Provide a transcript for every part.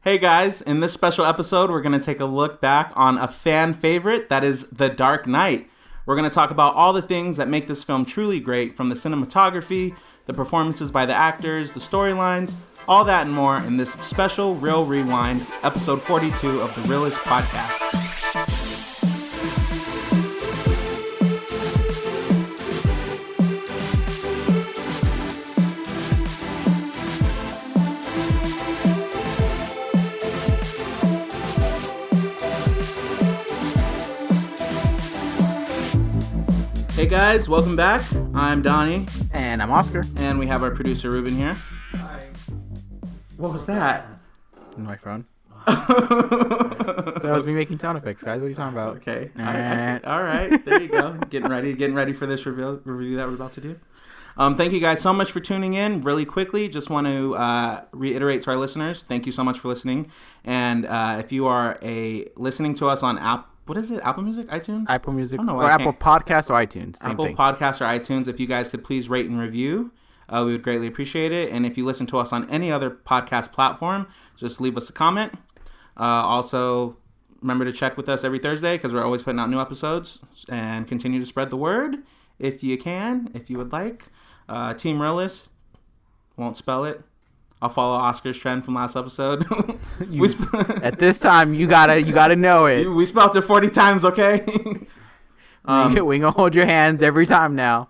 Hey guys, in this special episode, we're going to take a look back on a fan favorite, that is The Dark Knight. We're going to talk about all the things that make this film truly great, from the cinematography, the performances by the actors, the storylines, all that and more in this special Reel Rewind, episode 42 of the Reel-ists podcast. Hey guys, welcome back. I'm Donnie. And I'm Oscar. And we have our producer Ruben here. Hi. What was that? My phone. That was me making sound effects, guys. What are you talking about? Okay. I see. All right. There you go. Getting ready for this review that we're about to do. Thank you guys so much for tuning in. Really quickly, just want to reiterate to our listeners, thank you so much for listening. And if you are listening to us on what is it? Apple Music? iTunes? Apple Music. Or Apple Podcasts or iTunes. Same Apple thing. Podcasts or iTunes. If you guys could please rate and review, we would greatly appreciate it. And if you listen to us on any other podcast platform, just leave us a comment. Also, remember to check with us every Thursday because we're always putting out new episodes. And continue to spread the word if you can, if you would like. Team Reel-ists, won't spell it. I'll follow Oscar's trend from last episode. At this time, you gotta know it. We spelled it 40 times, okay? We gonna hold your hands every time now.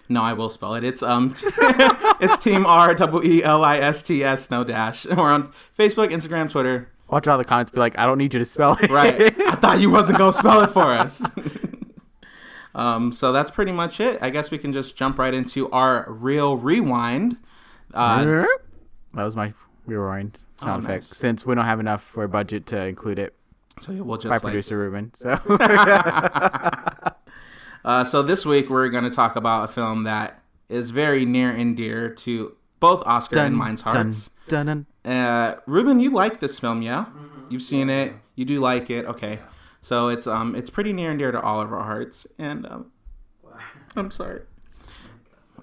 No, I will spell it. It's it's Team Reel-ists, no dash. We're on Facebook, Instagram, Twitter. Watch all the comments. Be like, I don't need you to spell it. Right. I thought you wasn't gonna spell it for us. So that's pretty much it. I guess we can just jump right into our Reel Rewind. That was my rewind sound effect. Nice. Since we don't have enough for a budget to include it. So we'll just by producer Ruben. So. So this week we're going to talk about a film that is very near and dear to both Oscar and mine's hearts. Ruben, you like this film, yeah? Mm-hmm. You've seen it. You do like it. Okay. So it's pretty near and dear to all of our hearts. And I'm sorry.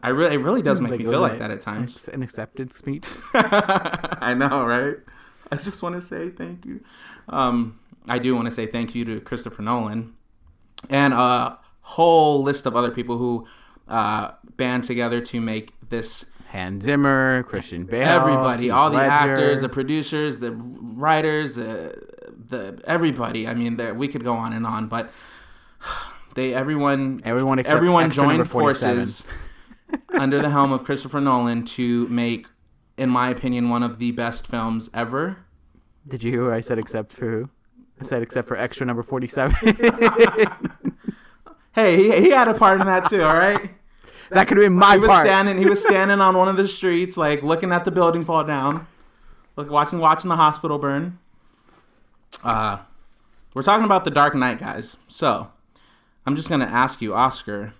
It really does make me feel like that at times. It's an acceptance speech. I know, right? I just want to say thank you. I do want to say thank you to Christopher Nolan and a whole list of other people who band together to make this. Hans Zimmer, Christian Bale, everybody, Heath all the Ledger. actors, the producers, the writers, the everybody. I mean, we could go on and on, but everyone joined forces under the helm of Christopher Nolan to make, in my opinion, one of the best films ever. Did you hear what I said except for who? I said except for extra number 47. Hey, he had a part in that too, all right? That could have been my part. He was standing on one of the streets, like looking at the building fall down, watching the hospital burn. We're talking about The Dark Knight, guys. So, I'm just going to ask you, Oscar,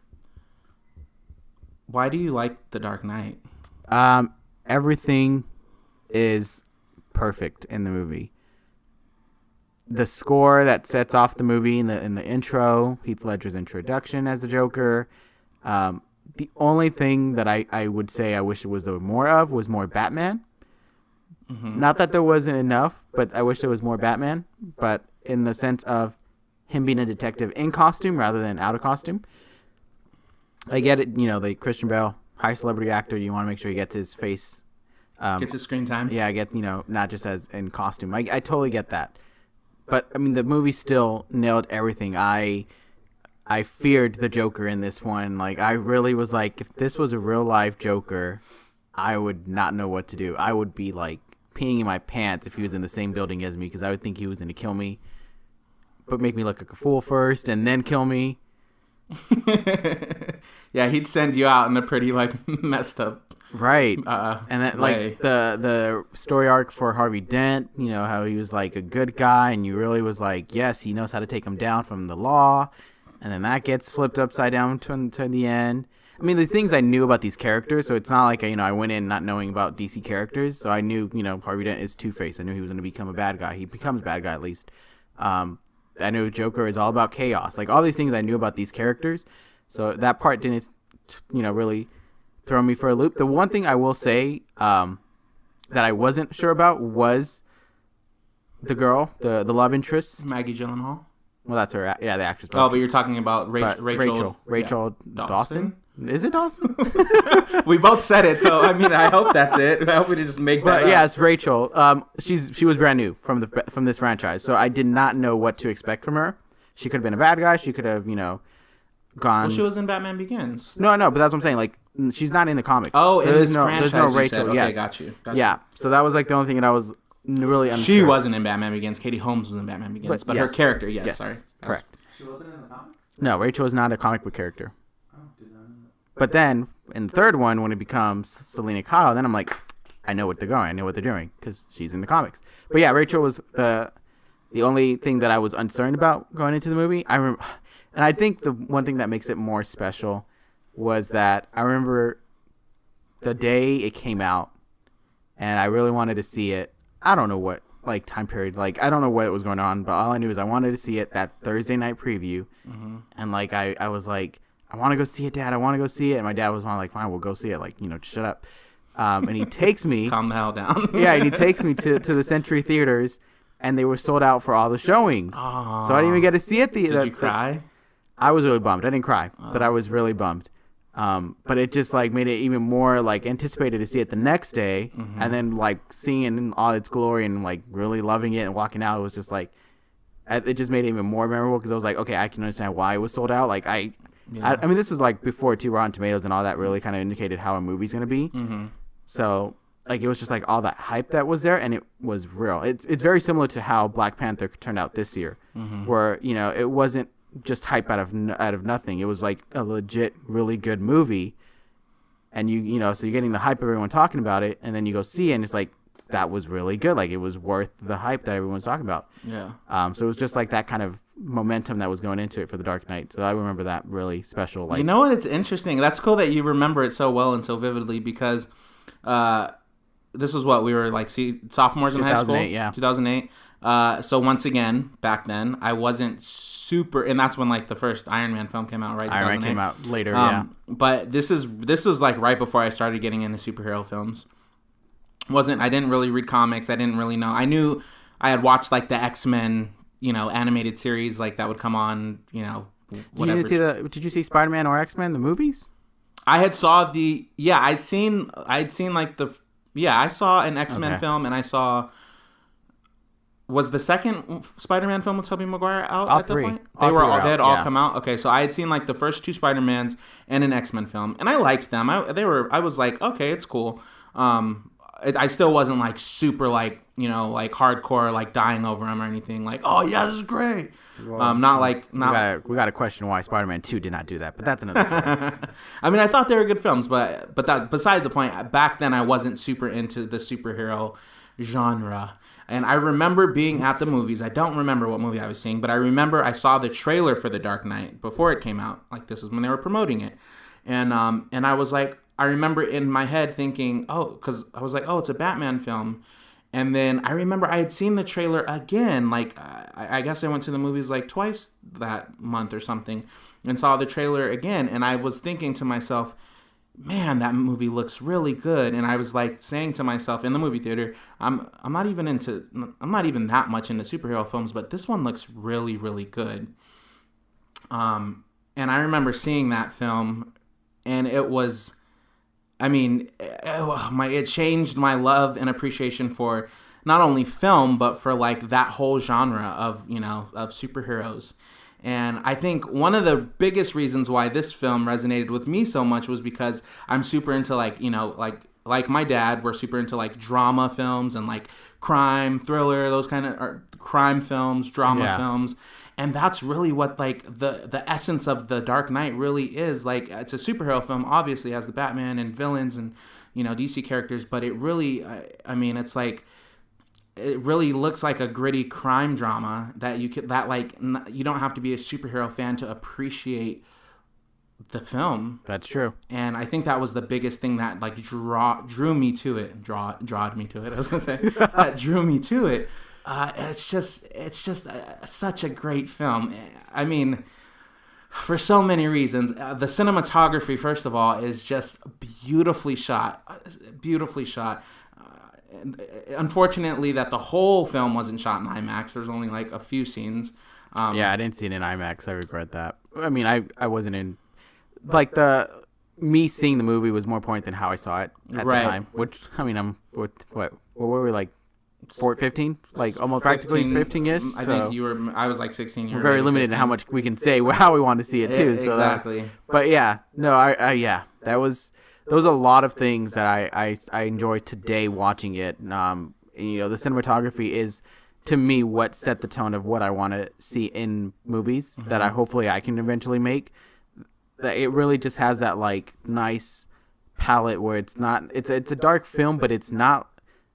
why do you like The Dark Knight? Everything is perfect in the movie. The score that sets off the movie in the intro, Heath Ledger's introduction as the Joker. The only thing that I would say I wish it was more of was more Batman. Mm-hmm. Not that there wasn't enough, but I wish there was more Batman. But in the sense of him being a detective in costume rather than out of costume. I get it, the Christian Bale, high celebrity actor, you want to make sure he gets his face. Gets his screen time. Yeah, not just as in costume. I totally get that. But, I mean, the movie still nailed everything. I feared the Joker in this one. Like, I really was like, if this was a real-life Joker, I would not know what to do. I would be, like, peeing in my pants if he was in the same building as me because I would think he was going to kill me. But make me look like a fool first and then kill me. Yeah, he'd send you out in a pretty messed up right and then way. The story arc for Harvey Dent, how he was like a good guy and you really was like, yes, he knows how to take him down from the law, and then that gets flipped upside down to the end. I mean, the things I knew about these characters, so it's not like I went in not knowing about DC characters, so I knew Harvey Dent is Two-Face. I knew he was going to become a bad guy. He becomes a bad guy at least. I knew Joker is all about chaos. Like, all these things I knew about these characters. So that part didn't, really throw me for a loop. The one thing I will say that I wasn't sure about was the girl, the love interest. Maggie Gyllenhaal. Well, that's her. Yeah, the actress. Oh, but you're talking about Rachel Dawson. Is it Dawson? We both said it, so I mean, I hope that's it. I hope we just make that. But yeah, it's Rachel. She was brand new from this franchise, so I did not know what to expect from her. She could have been a bad guy. She could have, gone. Well, she was in Batman Begins. No, but that's what I'm saying. Like, she's not in the comics. Oh, in this franchise, there's no Rachel. Okay, yes. got you. Yeah, so that was like the only thing that I was really unsure. She wasn't in Batman Begins. Katie Holmes was in Batman Begins, but yes. her character, yes, sorry. Correct. She wasn't in the comics? No, Rachel is not a comic book character. Oh, did not know that. But then, in the third one, when it becomes Selena Kyle, then I'm like, I know what they're going. I know what they're doing, because she's in the comics. But yeah, Rachel was the only thing that I was uncertain about going into the movie. And I think the one thing that makes it more special was that I remember the day it came out, and I really wanted to see it. I don't know what time period. I don't know what was going on, but all I knew is I wanted to see it that Thursday night preview. Mm-hmm. And I was like, I want to go see it, Dad. I want to go see it. And my dad was like, fine, we'll go see it. Shut up. And he takes me. Calm the hell down. Yeah, and he takes me to the Century Theaters, and they were sold out for all the showings. Aww. So I didn't even get to see it. Did you cry? I was really bummed. I didn't cry, but I was really bummed. But it just made it even more anticipated to see it the next day, mm-hmm. and then seeing it in all its glory and really loving it and walking out. It was just it just made it even more memorable, because I was like, okay, I can understand why it was sold out. I mean, this was before Rotten Tomatoes and all that really kind of indicated how a movie's gonna be. Mm-hmm. So it was just all that hype that was there, and it was real. It's very similar to how Black Panther turned out this year, mm-hmm. where it wasn't just hype out of nothing. It was a legit, really good movie, and so you're getting the hype of everyone talking about it, and then you go see it, and it's that was really good. It was worth the hype that everyone's talking about. Yeah. So it was just that kind of momentum that was going into it for The Dark Knight. So I remember that really special. You know what? It's interesting. That's cool that you remember it so well and so vividly, because this was what we were sophomores in high school. 2008, yeah. 2008. So once again, back then, I wasn't super, and that's when the first Iron Man film came out, right? Iron Man came out later, yeah. But this was right before I started getting into superhero films. I didn't really read comics. I didn't really know. I knew I had watched the X-Men, animated series that would come on, whatever. Did you see Spider-Man or X-Men, the movies? I had saw I saw an X-Men film, and I saw. Was the second Spider-Man film with Tobey Maguire out all at three. that point? They had all come out. Okay, so I had seen the first two Spider-Mans and an X-Men film, and I liked them. I was okay, it's cool. I still wasn't super hardcore dying over them or anything. Oh yeah, this is great. Well, we got to question why Spider-Man 2 did not do that, but that's another story. I mean, I thought they were good films, but that beside the point. Back then, I wasn't super into the superhero genre. And I remember being at the movies. I don't remember what movie I was seeing, but I remember I saw the trailer for The Dark Knight before it came out. This is when they were promoting it. And I was I remember in my head thinking, because I was it's a Batman film. And then I remember I had seen the trailer again. I guess I went to the movies twice that month or something and saw the trailer again. And I was thinking to myself, man, that movie looks really good. And I was saying to myself in the movie theater, I'm not even that much into superhero films, but this one looks really, really good. And I remember seeing that film, and it was, it changed my love and appreciation for not only film, but for that whole genre of superheroes. And I think one of the biggest reasons why this film resonated with me so much was because I'm super into like my dad, we're super into drama films and crime, thriller, those kind of crime films, drama films. And that's really what the essence of The Dark Knight really is. It's a superhero film, obviously has the Batman and villains and DC characters, but it really it's it really looks like a gritty crime drama that you don't have to be a superhero fan to appreciate the film. That's true. And I think that was the biggest thing that drew me to it. Drawed me to it. I was gonna say that drew me to it. It's just such a great film. For so many reasons. The cinematography, first of all, is just beautifully shot. unfortunately, that the whole film wasn't shot in IMAX. There's only like a few scenes. Yeah, I didn't see it in IMAX. I regret that. I mean, I wasn't in like me seeing the movie was more important than how I saw it at the time. Which I mean, what were we like? 15, like almost practically 15-ish. I think you were. I was like 16. We're very limited in how much we can say how we want to see it too. So exactly. But yeah, no, I there was a lot of things that I enjoyed today watching it. And, you know, the cinematography is to me what set the tone of what I want to see in movies that hopefully I can eventually make. That it really just has that like nice palette where it's not it's a dark film, but it's not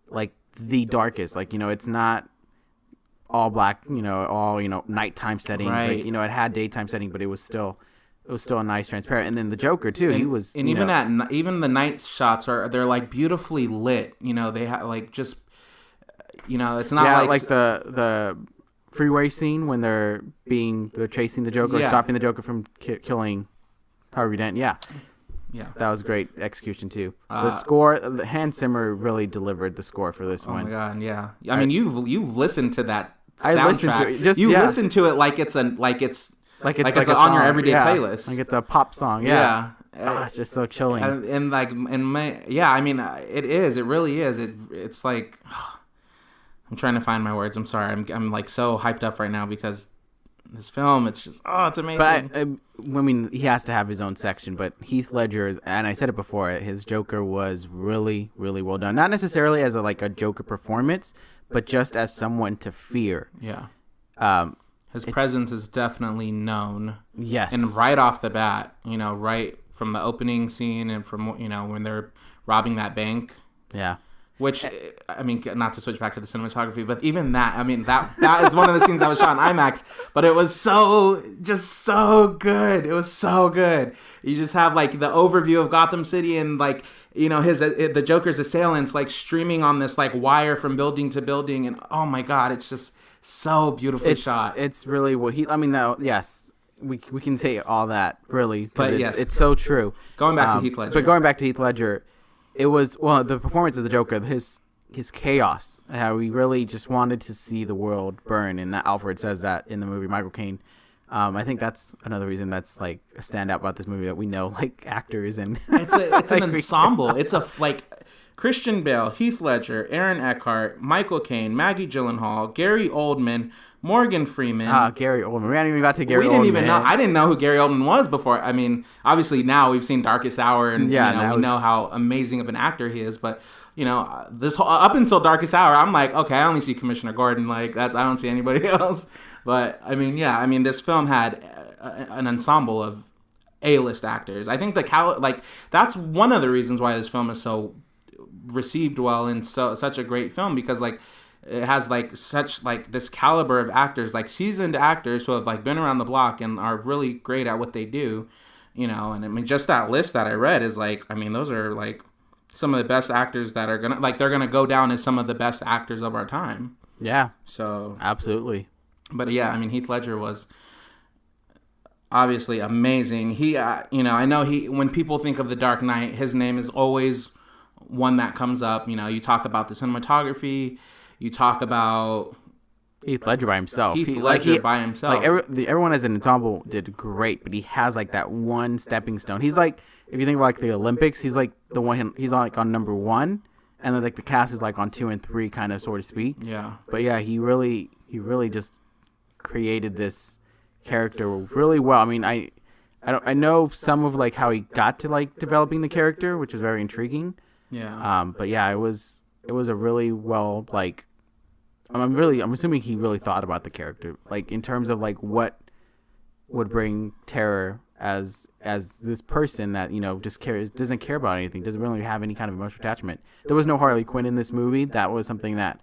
like the darkest, like, you know, it's not all black, you know, all, you know, nighttime settings, right. Like, you know, it had daytime setting, but it was still a nice transparent. And then the Joker too, he was, and even the night shots they're like beautifully lit, you know, they have like just, you know, it's not like the freeway scene when they're chasing the Joker, stopping the Joker from killing Harvey Dent. Yeah, that was great execution too. The score, Hans Zimmer really delivered the score for this one. Oh my god, yeah. I mean, you've listened to that soundtrack. I listened to it. Listen to it like it's on your everyday playlist. Like it's a pop song. Yeah. It's just so chilling. I mean, it is. It really is. It's like I'm trying to find my words. I'm sorry. I'm like so hyped up right now because this film, it's just, it's amazing. But I mean, he has to have his own section. But Heath Ledger, and I said it before, his Joker was really, really well done. Not necessarily as a Joker performance, but just as someone to fear. Yeah. His presence is definitely known. Yes. And right off the bat, you know, right from the opening scene and from, you know, when they're robbing that bank. Yeah. Which, I mean, not to switch back to the cinematography, but even that, I mean, that is one of the scenes that was shot in IMAX, but it was so good. It was so good. You just have, like, the overview of Gotham City and, like, you know, the Joker's assailants, like, streaming on this, like, wire from building to building, and, oh, my God, it's just so beautifully shot. It's really what yes, we can say all that, really, but it's so true. Going back to Heath Ledger. But going back to Heath Ledger, it was, the performance of the Joker, his chaos, how he really just wanted to see the world burn, and that Alfred says that in the movie, Michael Caine. I think that's another reason that's like a standout about this movie, that we know like actors and it's an ensemble. It's like Christian Bale, Heath Ledger, Aaron Eckhart, Michael Caine, Maggie Gyllenhaal, Gary Oldman, Morgan Freeman. Gary Oldman. We hadn't even got to Gary Oldman. We didn't even know. I didn't know who Gary Oldman was before. I mean, obviously now we've seen Darkest Hour, and we know how amazing of an actor he is. But you know, this up until Darkest Hour, I'm like, okay, I only see Commissioner Gordon. Like I don't see anybody else. But I mean, this film had an ensemble of A-list actors. I think that's one of the reasons why this film is so received well and such a great film, because like it has like such like this caliber of actors, like seasoned actors who have like been around the block and are really great at what they do, you know. And I mean, just that list that I read is like, I mean, those are like some of the best actors that are they're gonna go down as some of the best actors of our time. Yeah. So absolutely. But yeah, I mean, Heath Ledger was obviously amazing. He, you know, I know when people think of The Dark Knight, his name is always one that comes up. You know, you talk about the cinematography, you talk about Heath Ledger by himself. By himself. Like everyone as an ensemble did great, but he has like that one stepping stone. He's like, if you think of like the Olympics, he's like the one. He's like on number 1, and then like the cast is like on 2 and 3, kind of, so to speak. Yeah. But yeah, he really just created this character really well. I mean, I know some of like how he got to like developing the character, which was very intriguing. Yeah. But yeah, it was a really well, like, I'm assuming he really thought about the character, like in terms of like what would bring terror as this person that, you know, doesn't care about anything, doesn't really have any kind of emotional attachment. There was no Harley Quinn in this movie. That was something that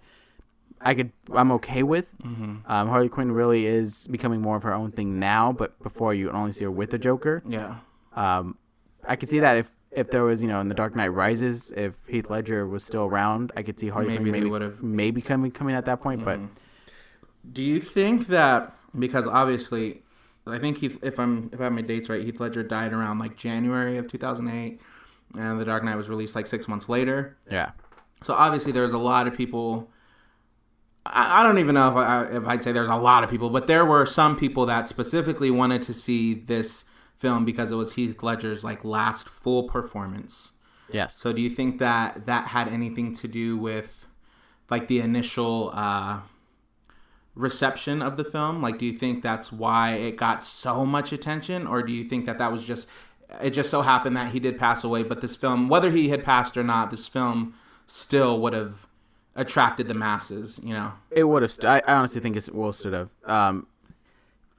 I'm okay with. Mm-hmm. Harley Quinn really is becoming more of her own thing now, but before you only see her with the Joker. Yeah. I could see that if there was, you know, in The Dark Knight Rises, if Heath Ledger was still around, I could see Harley Quinn maybe coming at that point. Mm-hmm. But do you think that, because obviously, I think if I have my dates right, Heath Ledger died around like January of 2008, and The Dark Knight was released like 6 months later. Yeah. So obviously there's a lot of people. I don't even know if I'd say there's a lot of people, but there were some people that specifically wanted to see this film because it was Heath Ledger's like last full performance. Yes. So do you think that had anything to do with like the initial reception of the film? Like, do you think that's why it got so much attention, or do you think that was just it just so happened that he did pass away, but this film, whether he had passed or not, this film still would have attracted the masses, you know? It would have. I honestly think it will should have.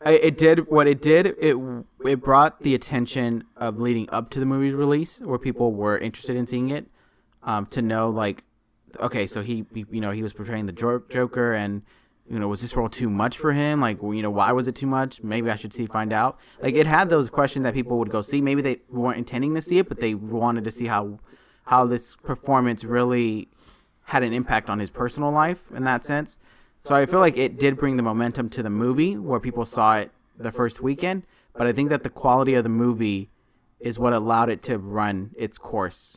It did what it did. It brought the attention of leading up to the movie's release, where people were interested in seeing it, to know like, okay, so he was portraying the Joker, and was this role too much for him? Like, why was it too much? Maybe I should find out. Like, it had those questions that people would go see. Maybe they weren't intending to see it, but they wanted to see how this performance really had an impact on his personal life in that sense. So I feel like it did bring the momentum to the movie where people saw it the first weekend. But I think that the quality of the movie is what allowed it to run its course.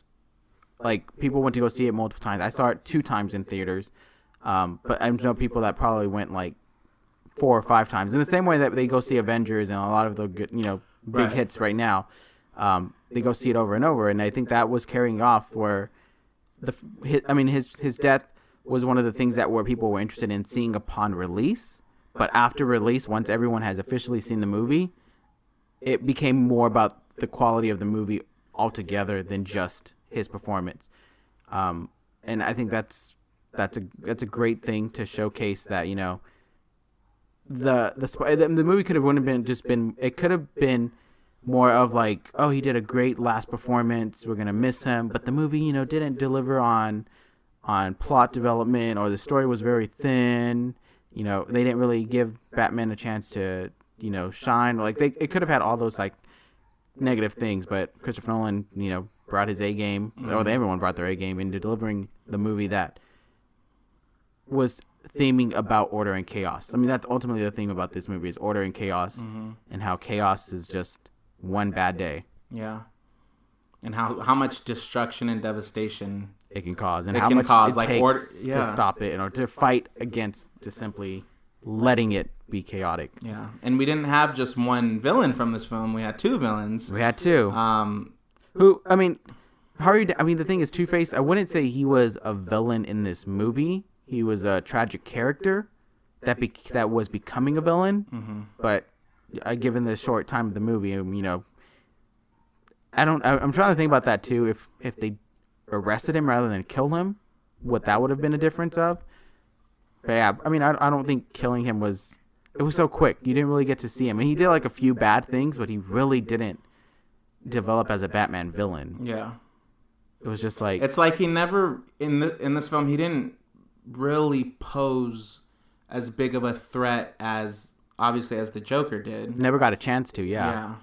Like, people went to go see it multiple times. I saw it 2 times in theaters. But I know people that probably went like 4 or 5 times. In the same way that they go see Avengers and a lot of the good, big hits right now. They go see it over and over. And I think that was carrying off where his death was one of the things where people were interested in seeing upon release. But after release, once everyone has officially seen the movie, it became more about the quality of the movie altogether than just his performance. And I think that's a great thing to showcase that, the movie could have been more of like, oh, he did a great last performance, we're gonna miss him, but the movie didn't deliver on plot development, or the story was very thin. They didn't really give Batman a chance to shine. Like, it could have had all those like negative things, but Christopher Nolan brought his A game, or everyone brought their A game into delivering the movie that was theming about order and chaos. I mean, that's ultimately the theme about this movie, is order and chaos, and how chaos is just one bad day. Yeah. And how much destruction and devastation it can cause, and how much it takes to stop it, or to fight against just simply letting it be chaotic. Yeah. And we didn't have just one villain from this film. We had 2 villains. We had 2. The thing is, Two-Face, I wouldn't say he was a villain in this movie. He was a tragic character that was becoming a villain. But given the short time of the movie, I'm trying to think about that too. If they arrested him rather than kill him, what that would have been a difference of. But yeah, I don't think killing him was so quick. You didn't really get to see him. And he did like a few bad things, but he really didn't develop as a Batman villain. Yeah. It was just like, it's like he never in this film, he didn't really pose as big of a threat as the Joker did. Never got a chance to. Yeah.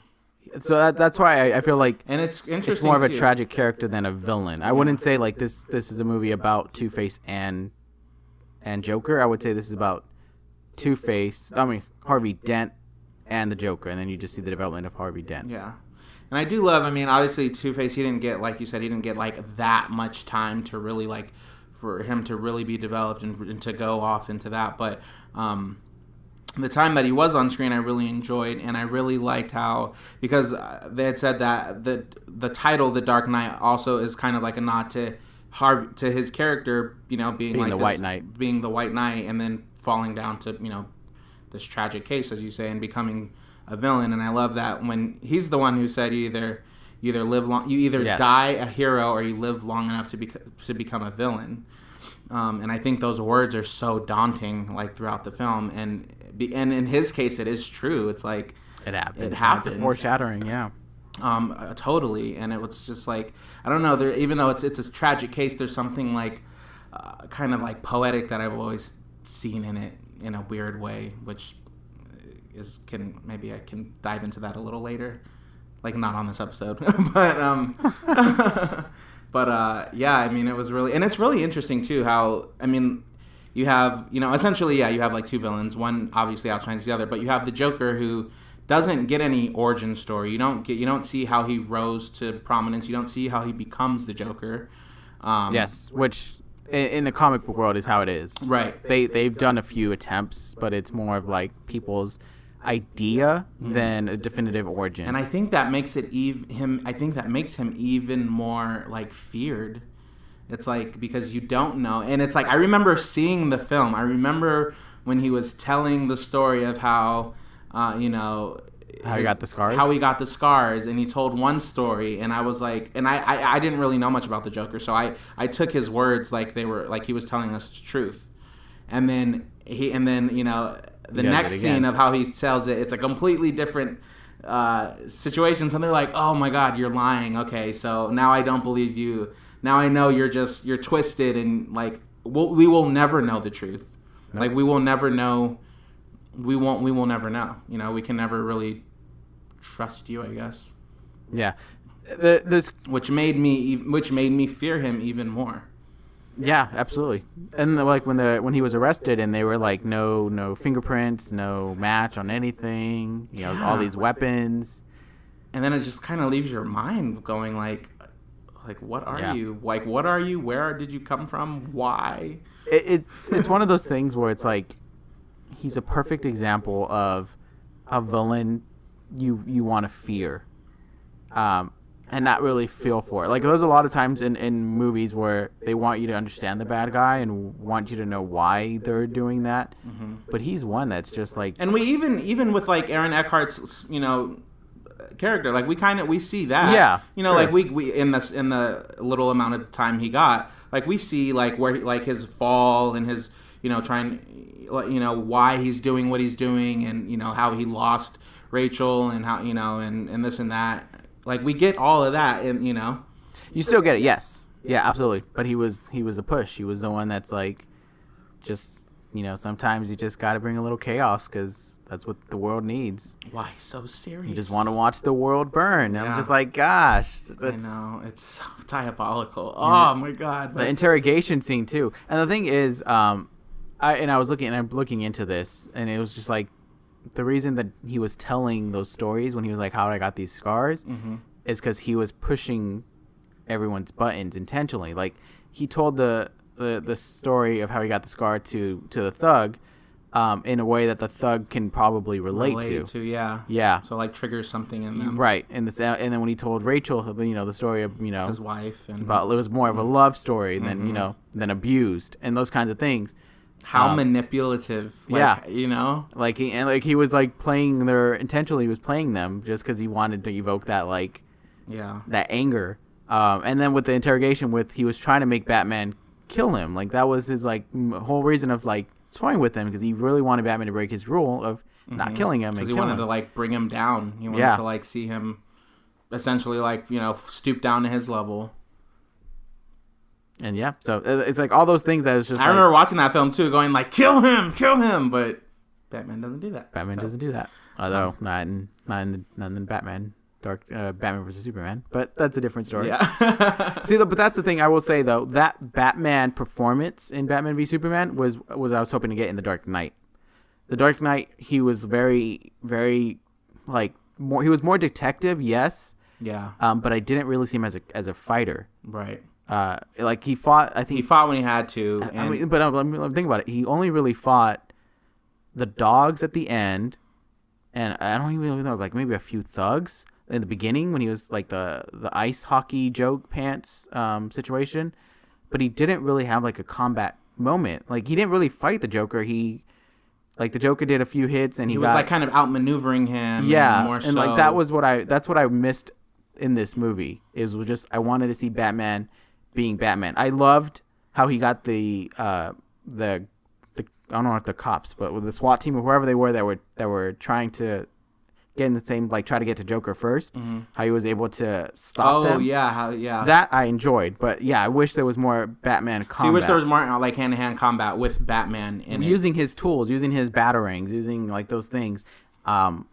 So that's why I feel like, and it's interesting, it's more of a tragic character than a villain. I wouldn't say like this is a movie about Two-Face and Joker. I would say this is about Two-Face, Harvey Dent and the Joker, and then you just see the development of Harvey Dent. Yeah. And I do love, obviously Two-Face, he didn't get, like you said, like that much time to really like, for him to really be developed and to go off into that. But the time that he was on screen, I really enjoyed, and I really liked how, because they had said that the title, The Dark Knight, also is kind of like a nod to his character, being like the White Knight, being the White Knight, and then falling down to this tragic case, as you say, and becoming a villain. And I love that when he's the one who said you either live long, you either die a hero, or you live long enough to become a villain. And I think those words are so daunting, like throughout the film, and in his case, it is true. It's like it happened. It's a foreshadowing, yeah. Totally, and it was just like, I don't know. Even though it's a tragic case, there's something like kind of like poetic that I've always seen in it in a weird way, which maybe I can dive into that a little later, like not on this episode, but yeah, it was really, and it's really interesting too how, you have, essentially, you have like 2 villains. One obviously outshines the other, but you have the Joker, who doesn't get any origin story. You don't see how he rose to prominence. You don't see how he becomes the Joker. Yes, which in the comic book world is how it is. Right. They've done a few attempts, but it's more of like people's idea than a definitive origin. And I think that makes him even more like feared. It's like, because you don't know. And it's like, I remember seeing the film. I remember when he was telling the story of how, how he got the scars. And he told one story, and I was like, and I didn't really know much about the Joker, so I took his words like they were, like he was telling us the truth. And then the next scene of how he tells it, it's a completely different situation. So they're like, oh my God, you're lying. Okay, so now I don't believe you. Now I know you're twisted, and like we will never know the truth. Nope. Like we will never know. We will never know. We can never really trust you, I guess. Yeah. Which made me fear him even more. Yeah, absolutely. And like when he was arrested, and they were like, no fingerprints, no match on anything, all these weapons. And then it just kind of leaves your mind going like what are you? Like, what are you? Where did you come from? Why? It's one of those things where it's like, he's a perfect example of a villain you want to fear, and not really feel for it. Like, there's a lot of times in movies where they want you to understand the bad guy and want you to know why they're doing that. Mm-hmm. But he's one that's just like, and we even with like Aaron Eckhart's character, like we see that. Yeah, sure. Like we in the little amount of time he got, like we see like where like his fall and his trying why he's doing what he's doing, and how he lost Rachel, and how and this and that. Like we get all of that, and you still get it. Yes, yeah, absolutely. But he was a push. He was the one that's like, just sometimes you just got to bring a little chaos because that's what the world needs. Why so serious? You just want to watch the world burn. Yeah. I'm just like, gosh. I know. It's so diabolical. Oh, my God. The interrogation scene, too. And the thing is, I'm looking into this, and it was just like, the reason that he was telling those stories when he was like, how I got these scars, is because he was pushing everyone's buttons intentionally. Like, he told the story of how he got the scar to the thug, in a way that the thug can probably relate to. Yeah. So like triggers something in them. Right. And then when he told Rachel, the story of his wife, and about, it was more of a love story than than abused and those kinds of things. How manipulative. Like, like he was like playing intentionally. He was playing them just because he wanted to evoke that that anger. And then with the interrogation, he was trying to make Batman kill him. Like, that was his like whole reason of like toying with him, because he really wanted Batman to break his rule of not killing him. Because he wanted to like bring him down. He wanted to like see him essentially like stoop down to his level. And so it's like all those things that was just. I remember watching that film too, going like, kill him, but Batman doesn't do that. Doesn't do that. Although not in Batman. Batman versus Superman, but that's a different story. Yeah. See, but that's the thing I will say though. That Batman performance in Batman v Superman was I was hoping to get in The Dark Knight. The Dark Knight, he was very, very like more. He was more detective, yes. Yeah. But I didn't really see him as a fighter. Right. Like he fought. I think he fought when he had to. But I'm thinking about it. He only really fought the dogs at the end, and I don't even really know, like maybe a few thugs in the beginning when he was like the ice hockey joke pants situation, but he didn't really have like a combat moment. Like, he didn't really fight the Joker. The Joker did a few hits, and he was like kind of outmaneuvering him. Yeah, and like that's what I missed in this movie. I wanted to see Batman being Batman. I loved how he got the I don't know if the cops, but with the SWAT team or whoever they were that were trying to get in the same, like, try to get to Joker first, how he was able to stop them. Oh, yeah. That I enjoyed, but yeah, I wish there was more Batman combat. So you wish there was more, like, hand-to-hand combat with Batman in using his tools, using his batarangs, using, like, those things. And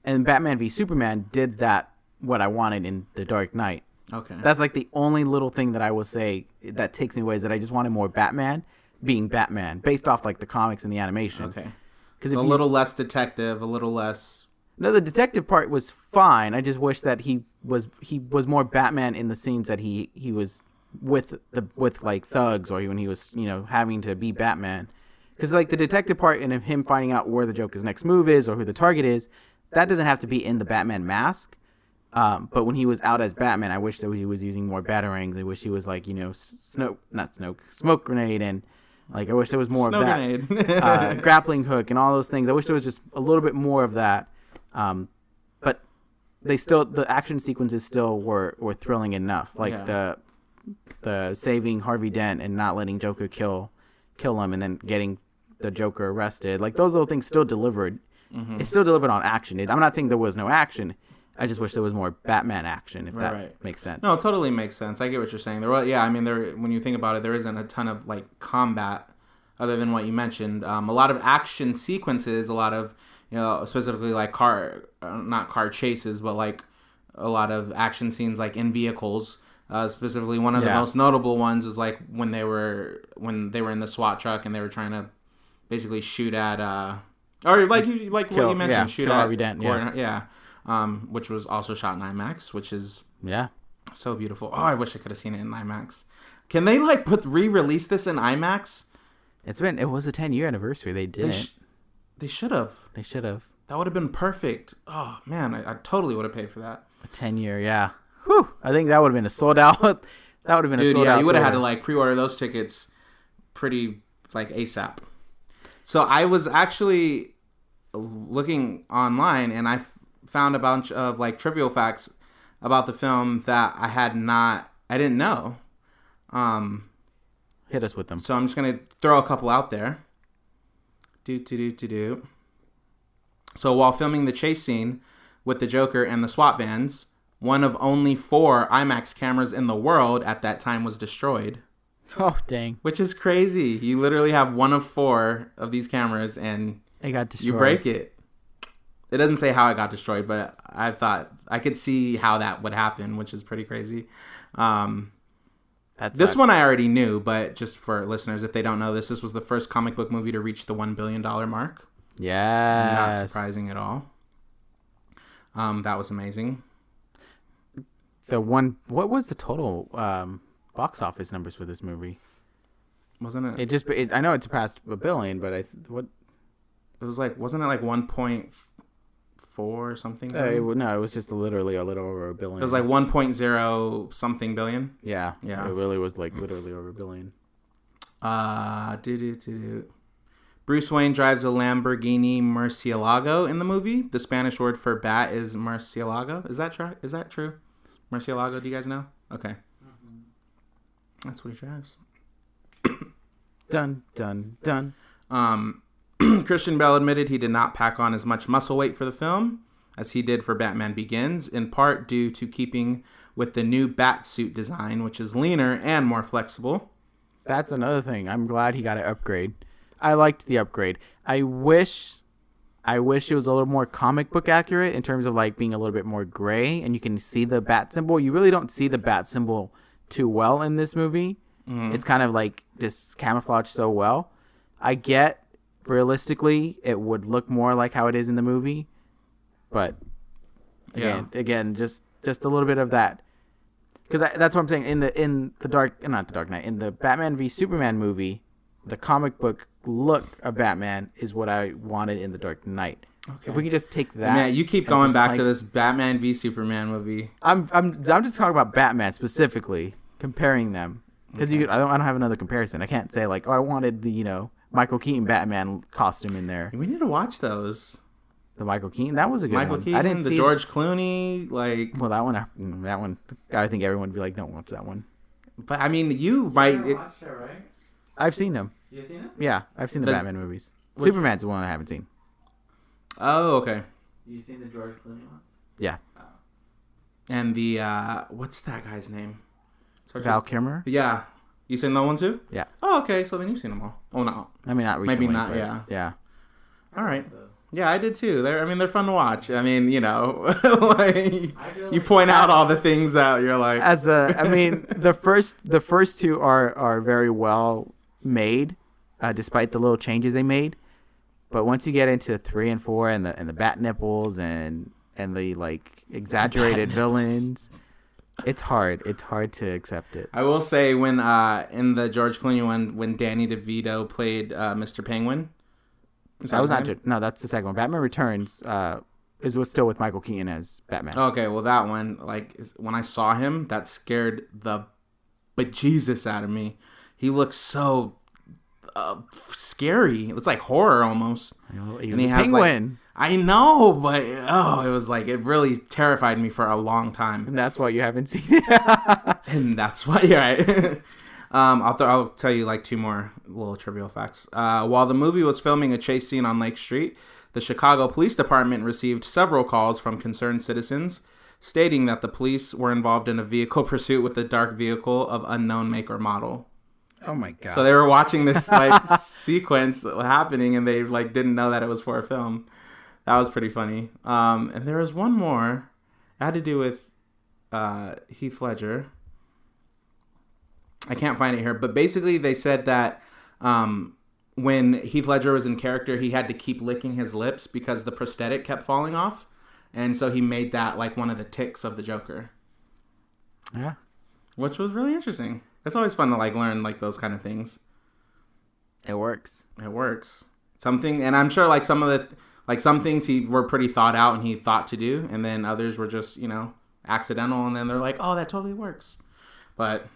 Batman v Superman did that, what I wanted in The Dark Knight. Okay. That's, like, the only little thing that I will say that takes me away, is that I just wanted more Batman being Batman, based off, like, the comics and the animation. Okay. Because a little less detective, a little less... No, the detective part was fine. I just wish that he was more Batman in the scenes that he was with like thugs, or when he was, having to be Batman. Because like the detective part and him finding out where the Joker's next move is or who the target is, that doesn't have to be in the Batman mask. But when he was out as Batman, I wish that he was using more batarangs. I wish he was like, smoke grenade, and like I wish there was more Snow of that. grenade. Grappling hook and all those things. I wish there was just a little bit more of that. But the action sequences still were thrilling enough. Like the saving Harvey Dent and not letting Joker kill him, and then getting the Joker arrested. Like those little things still delivered. Mm-hmm. It still delivered on action. I'm not saying there was no action. I just wish there was more Batman action, if that makes sense. No, it totally makes sense. I get what you're saying. When you think about it, there isn't a ton of like combat other than what you mentioned. A lot of action sequences, a lot of, specifically like not car chases, but like a lot of action scenes like in vehicles. Specifically, one of the most notable ones is like when they were in the SWAT truck and they were trying to basically shoot at or what you mentioned, shoot at Harvey Dent, which was also shot in IMAX, which is so beautiful. Oh, I wish I could have seen it in IMAX. Can they like re-release this in IMAX? It was a 10-year anniversary. They did. They should have. They should have. That would have been perfect. Oh man, I totally would have paid for that. A 10-year, yeah. Whew. I think that would have been a sold out. That would have been a sold out. You would have had to like pre-order those tickets pretty like ASAP. So I was actually looking online and I found a bunch of like trivial facts about the film that I didn't know. Hit us with them. So I'm just gonna throw a couple out there. So while filming the chase scene with the Joker and the SWAT vans, one of only 4 IMAX cameras in the world at that time was destroyed. Oh, dang. Which is crazy. You literally have one of 4 of these cameras and it got destroyed. You break it. It doesn't say how it got destroyed, but I thought I could see how that would happen, which is pretty crazy. This one I already knew, but just for listeners, if they don't know this was the first comic book movie to reach the $1 billion mark. Yeah. Not surprising at all. That was amazing. What was the total box office numbers for this movie? Wasn't it? I know it surpassed $1 billion, but it was like, wasn't it like 1.4 or something? No, it was just literally a little over $1 billion. It was like 1.0 something billion. Yeah. It really was like literally over $1 billion. Bruce Wayne drives a Lamborghini Murcielago in the movie. The Spanish word for bat is Murcielago. Is that true? Murcielago, do you guys know? Okay. Mm-hmm. That's what he drives. Dun, dun, dun. Christian Bale admitted he did not pack on as much muscle weight for the film as he did for Batman Begins, in part due to keeping with the new bat suit design, which is leaner and more flexible. That's another thing. I'm glad he got an upgrade. I liked the upgrade. I wish it was a little more comic book accurate in terms of like being a little bit more gray and you can see the bat symbol. You really don't see the bat symbol too well in this movie. Mm-hmm. It's kind of like just camouflaged so well. I get realistically it would look more like how it is in the movie, but again, just a little bit of that. Because that's what I'm saying. In the Batman v Superman movie, the comic book look of Batman is what I wanted in the Dark Knight. Okay. If we can just take that. Man, you keep going back to this Batman v Superman movie. I'm just talking about Batman specifically, comparing them because I don't have another comparison. I can't say like, I wanted the Michael Keaton Batman costume in there. We need to watch those. The Michael Keaton, that was a good one. Michael Keaton, I didn't see George Clooney, like. Well, that one, I think everyone would be like, don't watch that one. But I mean, you might. Watched it, right? I've seen them. You seen it? Yeah, I've seen the Batman movies. Superman's the one I haven't seen. Oh, okay. You seen the George Clooney one? Yeah. Oh. And the what's that guy's name? Val Kilmer. Yeah. You seen that one too? Yeah. Oh, okay. So then you've seen them all. Oh no. I mean, not recently. Maybe not. Yeah. Yeah. All right. Yeah, I did too. They're fun to watch. I mean, like you point out all the things that you're like. The first two are very well made, despite the little changes they made. But once you get into 3 and 4 and the bat nipples and the like exaggerated villains, It's hard. It's hard to accept it. I will say when in the George Clooney one, when Danny DeVito played Mr. Penguin. That was not. No, that's the second one. Batman Returns was still with Michael Keaton as Batman. Okay, well that one, like when I saw him, that scared the bejesus out of me. He looks so scary. It's like horror almost. He was a penguin. I know, but it was like it really terrified me for a long time. And that's why you haven't seen it. And that's why you're right. I'll tell you like two more little trivial facts. While the movie was filming a chase scene on Lake Street, the Chicago Police Department received several calls from concerned citizens stating that the police were involved in a vehicle pursuit with a dark vehicle of unknown make or model. Oh my god! So they were watching this like sequence happening, and they like didn't know that it was for a film. That was pretty funny. And there was one more. It had to do with Heath Ledger. I can't find it here, but basically they said that when Heath Ledger was in character, he had to keep licking his lips because the prosthetic kept falling off, and so he made that like one of the tics of the Joker. Yeah, which was really interesting. It's always fun to like learn like those kind of things. It works. Something, and I'm sure like some things he were pretty thought out and he thought to do, and then others were just accidental, and then they're like, oh, that totally works. But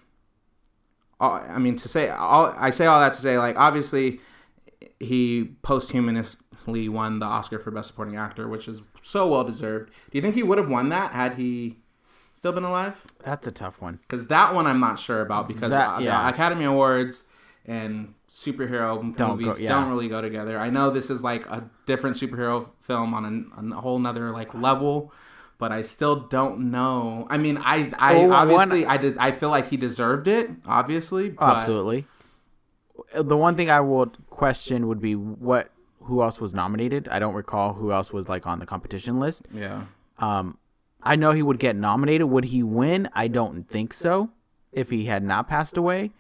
I say all that to say, like, obviously he posthumously won the Oscar for Best Supporting Actor, which is so well deserved. Do you think he would have won that had he still been alive? That's a tough one. Because that one I'm not sure about, because the Academy Awards and superhero movies don't really go together. I know this is like a different superhero film on a whole nother like level, but I still don't know. I mean, I feel like he deserved it, obviously. But... Absolutely. The one thing I would question would be who else was nominated. I don't recall who else was like on the competition list. Yeah. I know he would get nominated. Would he win? I don't think so. If he had not passed away,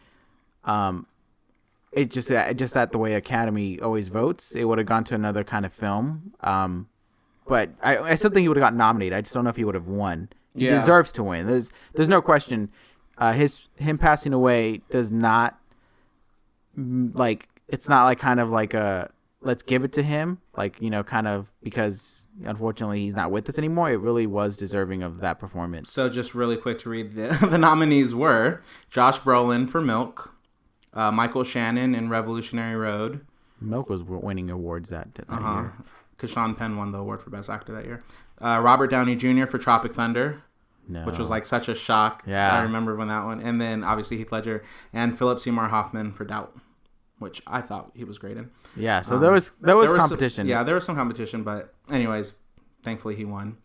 it just that the way Academy always votes, it would have gone to another kind of film. But I still think he would have got nominated. I just don't know if he would have won. He deserves to win. There's no question. Him passing away does not it's not like kind of like a let's give it to him, kind of because unfortunately he's not with us anymore. It really was deserving of that performance. So just really quick to read the nominees were Josh Brolin for Milk, Michael Shannon in Revolutionary Road. Milk was winning awards that year. Because Sean Penn won the award for Best Actor that year. Robert Downey Jr. for Tropic Thunder, which was like such a shock. Yeah, I remember when that one. And then obviously Heath Ledger and Philip Seymour Hoffman for Doubt, which I thought he was great in. Yeah, so there was competition. There was some competition, but anyways, thankfully he won.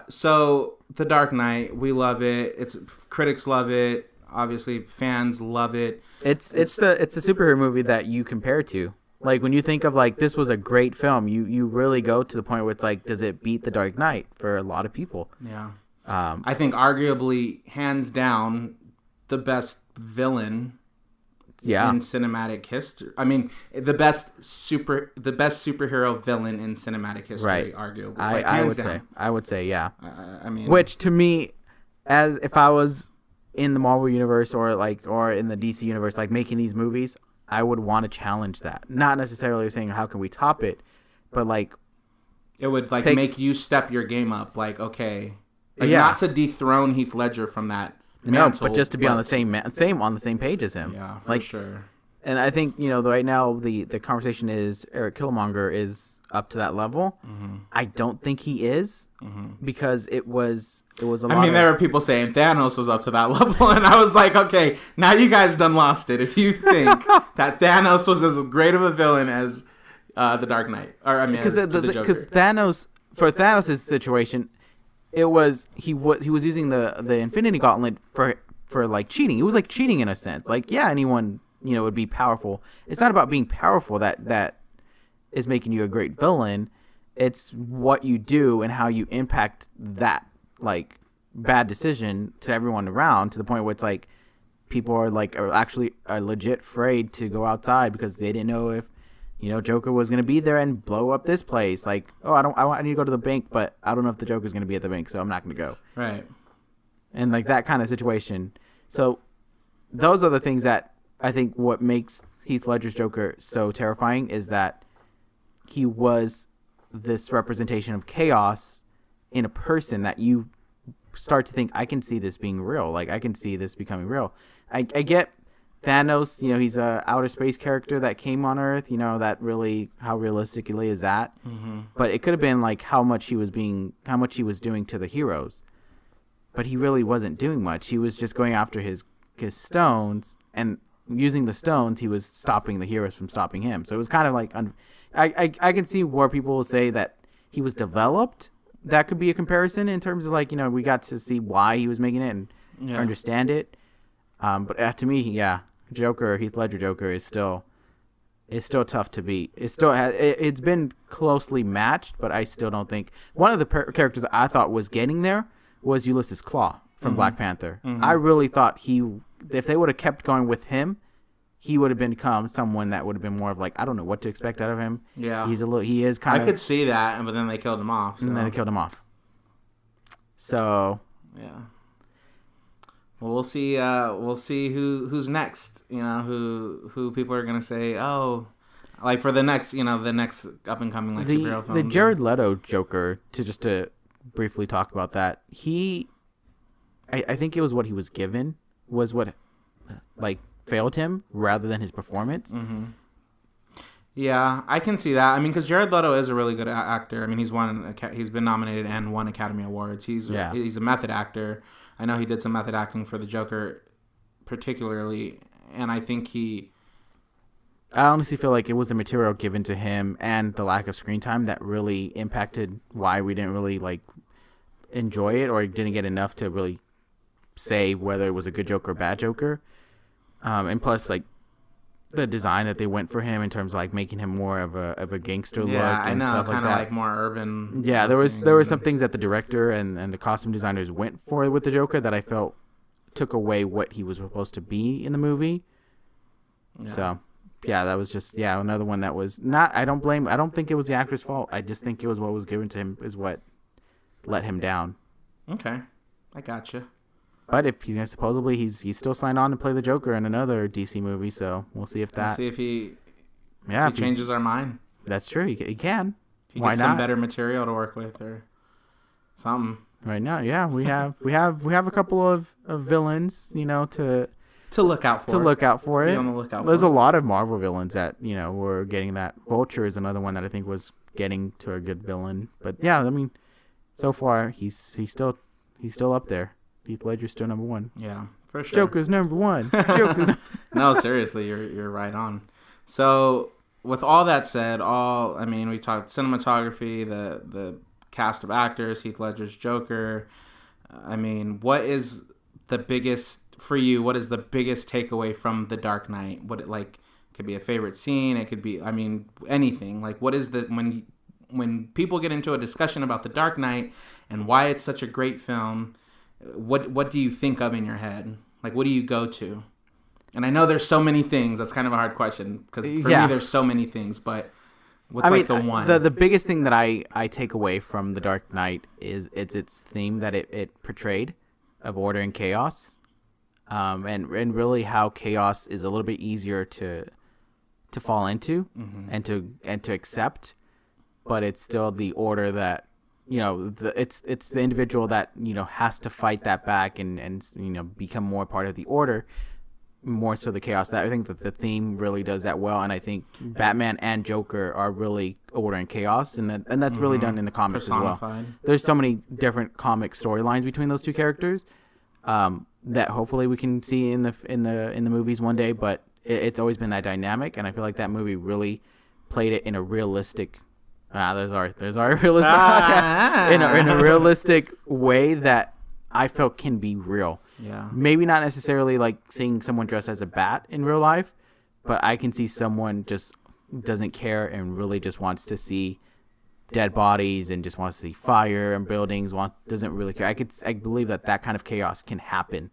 So The Dark Knight, we love it. Critics love it. Obviously, fans love it. It's a superhero movie that you compare to. Like when you think of like this was a great film, you really go to the point where it's like, does it beat The Dark Knight for a lot of people? Yeah. I think arguably, hands down, the best villain. Yeah. In cinematic history. I mean, the best superhero villain in cinematic history, right. Arguably. I would say, yeah. I mean, which to me, as if I was in the Marvel universe or in the DC universe, like making these movies, I would want to challenge that. Not necessarily saying how can we top it, but like it would like make you step your game up. Like, okay, not to dethrone Heath Ledger from that. No, but just to be on the same page as him. Yeah, for sure. And I think right now the conversation is Eric Killmonger is up to that level. Mm-hmm. I don't think he is because it was a lot. I mean, there were people saying Thanos was up to that level, and I was like, okay, now you guys done lost it. If you think that Thanos was as great of a villain as the Dark Knight, or I mean, because Thanos, for Thanos' situation, he was using the Infinity Gauntlet for like cheating. It was like cheating in a sense. Like, yeah, anyone would be powerful. It's not about being powerful that is making you a great villain. It's what you do and how you impact that like bad decision to everyone around, to the point where it's like people are legit afraid to go outside because they didn't know if Joker was going to be there and blow up this place. Like, I need to go to the bank, but I don't know if the Joker's going to be at the bank, so I'm not going to go. Right. and like that kind of situation. So those are the things that I think what makes Heath Ledger's Joker so terrifying is that he was this representation of chaos in a person that you start to think, I can see this being real. Like, I can see this becoming real. I get Thanos, he's a outer space character that came on Earth, that really, how realistically is that? Mm-hmm. But it could have been like how much he was doing to the heroes. But he really wasn't doing much. He was just going after his stones, and using the stones, he was stopping the heroes from stopping him. So it was kind of like, I can see where people will say that he was developed. That could be a comparison in terms of like, we got to see why he was making it and understand it. But to me, Heath Ledger Joker is still tough to beat. It's been closely matched, but I still don't think one of the characters I thought was getting there was Ulysses Claw from Black Panther. Mm-hmm. I really thought if they would have kept going with him, he would have become someone that would have been more of like, I don't know what to expect out of him. Yeah. He is kind of. I could see that, but then they killed him off. So. And then they killed him off. So. Yeah. Well, we'll see. We'll see who's next. Who people are gonna say, oh, like for the next, the next up and coming superhero film. The Jared Leto Joker. To briefly talk about that. I think it was what he was given was what, like, failed him rather than his performance. Mm-hmm. Yeah, I can see that. I mean, because Jared Leto is a really good actor. I mean, he's been nominated and won Academy Awards. He's a method actor. I know he did some method acting for the Joker, particularly, and I think I honestly feel like it was the material given to him and the lack of screen time that really impacted why we didn't really like enjoy it or didn't get enough to really say whether it was a good Joker or bad Joker. And plus, like, the design that they went for him in terms of like making him more of a gangster look and stuff like that. Like more urban. Yeah, there were some things that the director and the costume designers went for with the Joker that I felt took away what he was supposed to be in the movie. Yeah. So, that was just another one that was not. I don't think it was the actor's fault. I just think it was what was given to him is what let him down. Okay, I gotcha. But if supposedly he's still signed on to play the Joker in another DC movie, so we'll see if that. We'll see if he changes our mind. That's true. He can. He gets some better material to work with or something. Right now, we have a couple of villains, to look out for. To look out for it. Be on the lookout. There's a lot of Marvel villains that were getting that. Vulture is another one that I think was getting to a good villain. But yeah, I mean, so far he's still up there. Heath Ledger's still number one. Yeah, for sure. Joker's number one. No, seriously, you're right on. So with all that said, we talked cinematography, the cast of actors, Heath Ledger's Joker. I mean, what is the biggest for you? What is the biggest takeaway from The Dark Knight? What it like could be a favorite scene. It could be, anything. Like, what is when people get into a discussion about The Dark Knight and why it's such a great film? What do you think of in your head? Like, what do you go to? And I know there's so many things. That's kind of a hard question because for me, there's so many things. But what's the one? The biggest thing that I take away from The Dark Knight is its theme that it portrayed of order and chaos, and really how chaos is a little bit easier to fall into and to accept, but it's still the order that. It's the individual that has to fight that back and become more part of the order, more so the chaos. That I think that the theme really does that well, and I think Batman and Joker are really order and chaos, and that's really done in the comics as well. There's so many different comic storylines between those two characters that hopefully we can see in the movies one day. But it's always been that dynamic, and I feel like that movie really played it in a realistic. There's our realistic podcast in a realistic way that I felt can be real. Yeah. Maybe not necessarily like seeing someone dressed as a bat in real life, but I can see someone just doesn't care and really just wants to see dead bodies and just wants to see fire and buildings. Doesn't really care. I believe that kind of chaos can happen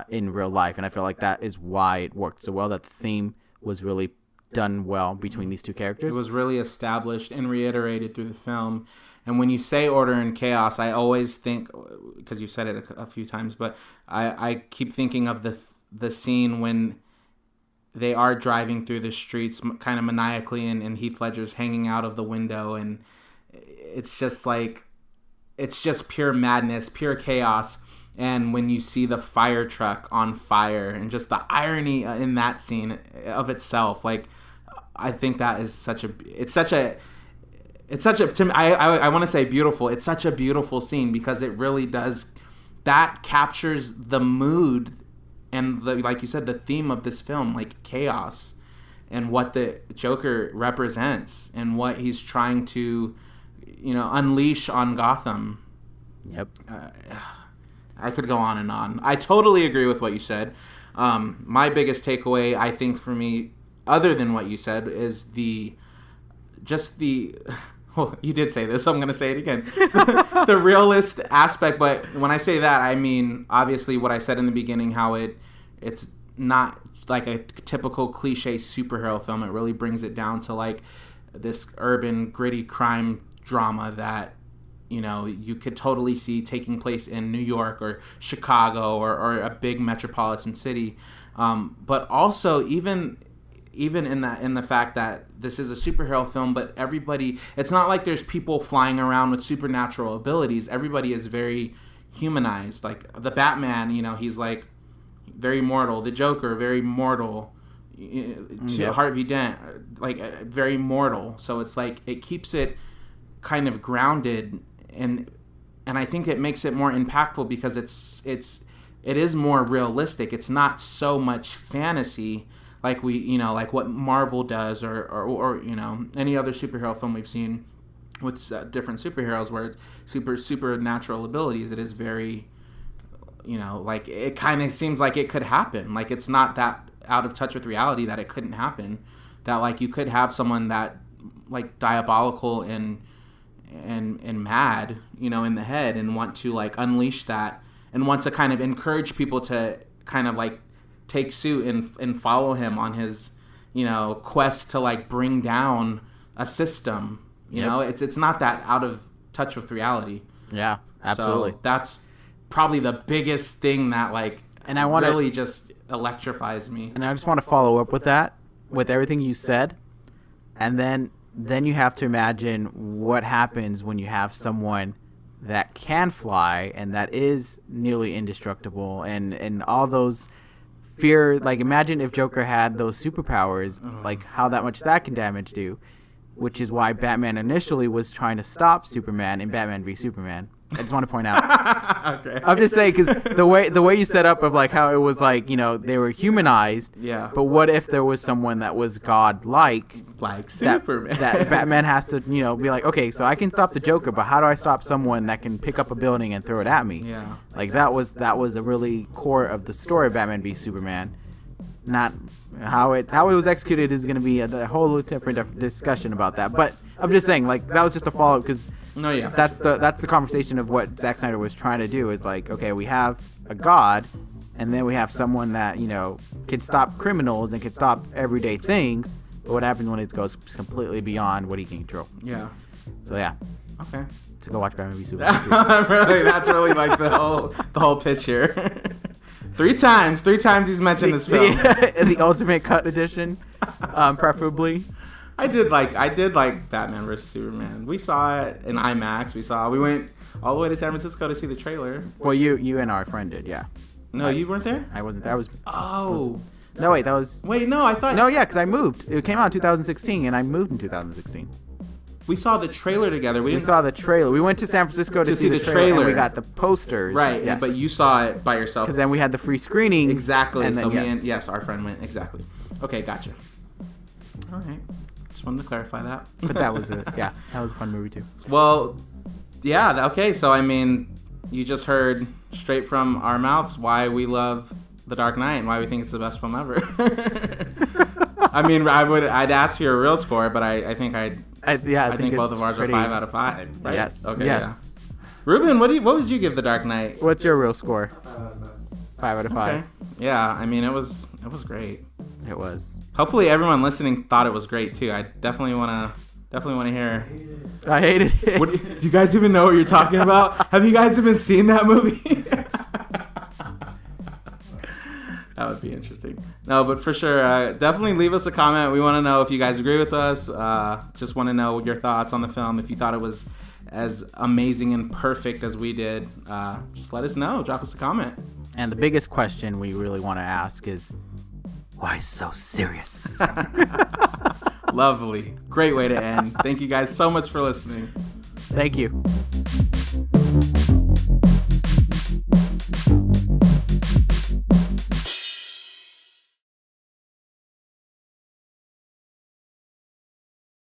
in real life, and I feel like that is why it worked so well. That the theme was really done well between these two characters. It was really established and reiterated through the film. And when you say order and chaos, I always think, because you've said it a few times, but I keep thinking of the scene when they are driving through the streets kind of maniacally, and Heath Ledger's hanging out of the window, and it's just like, it's just pure madness, pure chaos. And when you see the fire truck on fire, and just the irony in that scene of itself, like, I think that is to me, I want to say beautiful. It's such a beautiful scene because it really does, that captures the mood and like you said, the theme of this film, like chaos, and what the Joker represents and what he's trying to, unleash on Gotham. Yep. I could go on and on. I totally agree with what you said. My biggest takeaway, I think, for me, other than what you said, is well, you did say this, so I'm going to say it again. The realist aspect, but when I say that, I mean, obviously, what I said in the beginning, how it's not like a typical cliche superhero film. It really brings it down to, like, this urban, gritty crime drama that, you could totally see taking place in New York or Chicago or a big metropolitan city. But also, even in the fact that this is a superhero film, but it's not like there's people flying around with supernatural abilities. Everybody is very humanized. Like the Batman, he's like very mortal. The Joker, very mortal. Harvey Dent, like very mortal. So it's like, it keeps it kind of grounded, and I think it makes it more impactful because it is more realistic. It's not so much fantasy like like what Marvel does or any other superhero film we've seen with different superheroes where it's supernatural abilities. It is very, like, it kind of seems like it could happen. Like, it's not that out of touch with reality that it couldn't happen. That, like, you could have someone that, like, diabolical and mad, in the head, and want to, like, unleash that, and want to kind of encourage people to kind of, like, take suit and follow him on his, quest to, like, bring down a system. It's not that out of touch with reality. Yeah, absolutely. So that's probably the biggest thing that, like, and I want really just electrifies me. And I just want to follow up with that, with everything you said, and then you have to imagine what happens when you have someone that can fly and that is nearly indestructible, and all those fear. Like, imagine if Joker had those superpowers, like how that much that can damage do, which is why Batman initially was trying to stop Superman in Batman v Superman. I just want to point out. Okay. I'm just saying, because the way you set up of, like, how it was like, they were humanized. Yeah. But what if there was someone that was godlike, like Superman? That Batman has to, be like, okay, so I can stop the Joker, but how do I stop someone that can pick up a building and throw it at me? Yeah. Like, that was a really core of the story of Batman v Superman. Not how it was executed is going to be a whole different discussion about that. But I'm just saying, like, that was just a follow-up, because no, yeah, that's the conversation of what Zack Snyder was trying to do. Is like, okay, we have a god, and then we have someone that can stop criminals and can stop everyday things. But what happens when it goes completely beyond what he can control? Yeah. So yeah. Okay. To go watch Batman v Superman too. Really, that's really like the whole pitch here. Three times he's mentioned this film. The Ultimate Cut edition, preferably. I did like Batman vs Superman. We saw it in IMAX. We went all the way to San Francisco to see the trailer. Well, you and our friend did, yeah. No, you weren't there? I wasn't there. No, wait, that was. Wait, no, I thought. No, yeah, because I moved. It came out in 2016, and I moved in 2016. We saw the trailer together. We saw the trailer. We went to San Francisco to see the trailer. And we got the posters. Right, yes. But you saw it by yourself. Because then we had the free screenings. Exactly. And so then, yes, our friend went. Exactly. Okay, gotcha. All right. Just wanted to clarify that. But that was that was a fun movie too. Well, yeah. Okay, so I mean, you just heard straight from our mouths why we love The Dark Knight and why we think it's the best film ever. I mean, I'd ask you a real score, but I think I think both of ours are 5 out of 5. Right? Yes. Okay. Yes. Yeah. Ruben, what would you give The Dark Knight? What's your real score? 5 out of 5. Okay. Yeah, I mean, it was great. It was. Hopefully, everyone listening thought it was great too. I definitely want to hear. I hated it. Do you guys even know what you're talking about? Have you guys even seen that movie? That would be interesting. No, but for sure, definitely leave us a comment. We want to know if you guys agree with us. Just want to know your thoughts on the film. If you thought it was as amazing and perfect as we did, just let us know. Drop us a comment. And the biggest question we really want to ask is, why so serious? Lovely. Great way to end. Thank you guys so much for listening. Thank you.